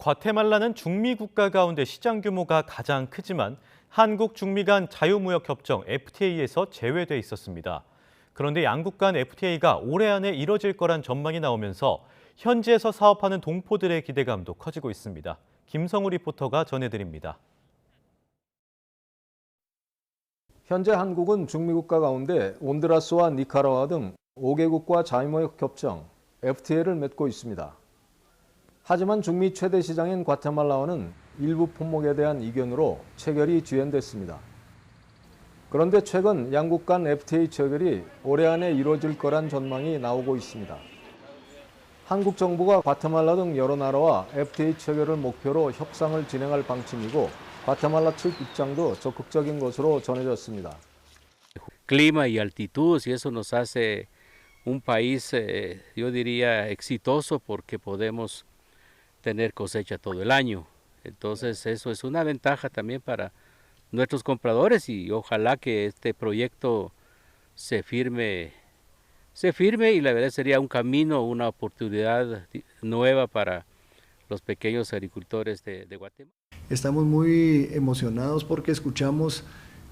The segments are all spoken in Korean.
과테말라는 중미 국가 가운데 시장 규모가 가장 크지만 한국 중미 간 자유무역협정 FTA에서 제외돼 있었습니다. 그런데 양국 간 FTA가 올해 안에 이뤄질 거란 전망이 나오면서 현지에서 사업하는 동포들의 기대감도 커지고 있습니다. 김성우 리포터가 전해드립니다. 현재 한국은 중미 국가 가운데 온두라스와 니카라과 등 5개국과 자유무역 협정 FTA를 맺고 있습니다. 하지만 중미 최대 시장인 과테말라와는 일부 품목에 대한 이견으로 체결이 지연됐습니다. 그런데 최근 양국 간 FTA 체결이 올해 안에 이루어질 거란 전망이 나오고 있습니다. 한국 정부가 과테말라 등 여러 나라와 FTA 체결을 목표로 협상을 진행할 방침이고 과테말라 측 입장도 적극적인 것으로 전해졌습니다. Clima y altitud, y eso nos hace un país, yo diría, exitoso porque podemos tener cosecha todo el año. Entonces eso es una ventaja también para nuestros compradores y ojalá que este proyecto se firme y la verdad sería un camino, una oportunidad nueva para los pequeños agricultores de Guatemala. Estamos muy emocionados porque escuchamos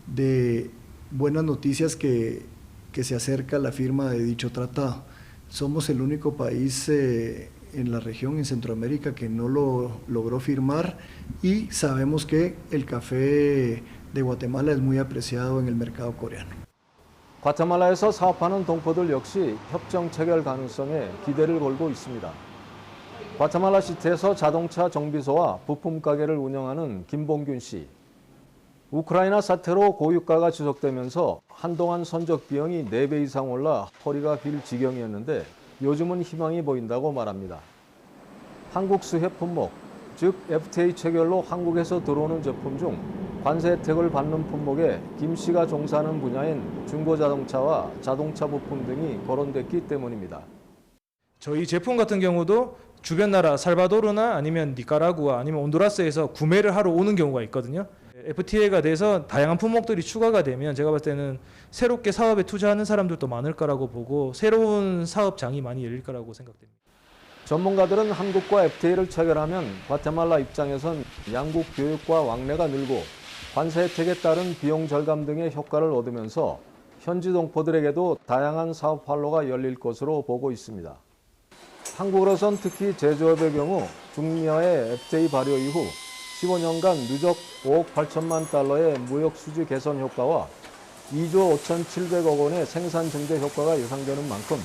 de buenas noticias que se acerca la firma de dicho tratado. Somos el único país en la región, en Centroamérica, que no lo logró firmar y sabemos que el café de Guatemala es muy apreciado en el mercado coreano. 과테말라에서 사업하는 동포들 역시 협정 체결 가능성에 기대를 걸고 있습니다. 과테말라 시티에서 자동차 정비소와 부품 가게를 운영하는 김봉균 씨. 우크라이나 사태로 고유가가 지속되면서 한동안 선적 비용이 4배 이상 올라 허리가 휠 지경이었는데 요즘은 희망이 보인다고 말합니다. 한국 수입 품목, 즉 FTA 체결로 한국에서 들어오는 제품 중 관세 혜택을 받는 품목에 김 씨가 종사하는 분야인 중고자동차와 자동차 부품 등이 거론됐기 때문입니다. 저희 제품 같은 경우도 주변 나라 살바도르나 아니면 니카라구아 아니면 온두라스에서 구매를 하러 오는 경우가 있거든요. FTA가 돼서 다양한 품목들이 추가가 되면 제가 봤을 때는 새롭게 사업에 투자하는 사람들도 많을 거라고 보고 새로운 사업장이 많이 열릴 거라고 생각됩니다. 전문가들은 한국과 FTA를 체결하면 과테말라 입장에선 양국 교육과 왕래가 늘고 관세 혜택에 따른 비용 절감 등의 효과를 얻으면서 현지 동포들에게도 다양한 사업 활로가 열릴 것으로 보고 있습니다. 한국으로선 특히 제조업의 경우 중미와의 FTA 발효 이후 15년간 누적 5억 8천만 달러의 무역 수지 개선 효과와 2조 5,700억 원의 생산 증대 효과가 예상되는 만큼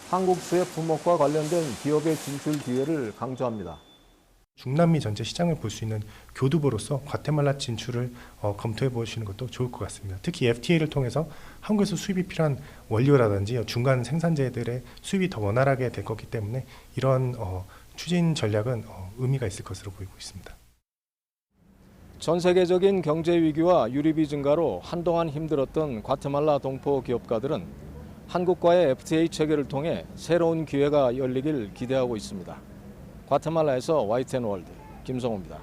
한국 수입 품목과 관련된 기업의 진출 기회를 강조합니다. 중남미 전체 시장을 볼 수 있는 교두보로서 과테말라 진출을 검토해 보시는 것도 좋을 것 같습니다. 특히 FTA를 통해서 한국에서 수입이 필요한 원료라든지 중간 생산재들의 수입이 더 원활하게 될 거기 때문에 이런 추진 전략은 의미가 있을 것으로 보이고 있습니다. 전 세계적인 경제 위기와 유류비 증가로 한동안 힘들었던 과테말라 동포 기업가들은 한국과의 FTA 체결을 통해 새로운 기회가 열리길 기대하고 있습니다. 과테말라에서 YTN 월드 김성호입니다.